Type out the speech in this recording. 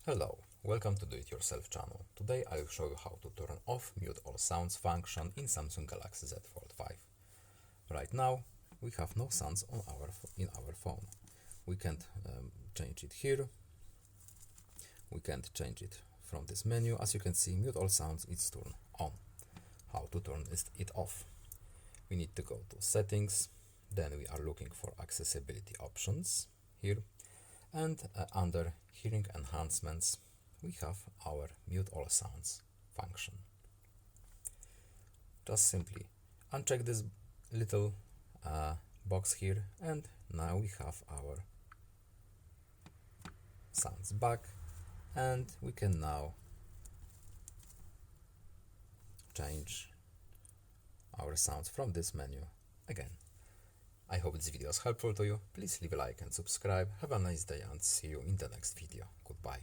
Hello, welcome to Do-It-Yourself channel. Today I'll show you how to turn off Mute All Sounds function in Samsung Galaxy Z Fold5. Right now we have no sounds in our phone. We can't change it here. We can't change it from this menu. As you can see, Mute All Sounds is turned on. How to turn it off? We need to go to Settings, then we are looking for Accessibility options here, and under Hearing Enhancements we have our Mute All Sounds function. Just simply uncheck this little box here, and now we have our sounds back, and we can now change our sounds from this menu again. I hope this video was helpful to you. Please leave a like and subscribe. Have a nice day and see you in the next video. Goodbye.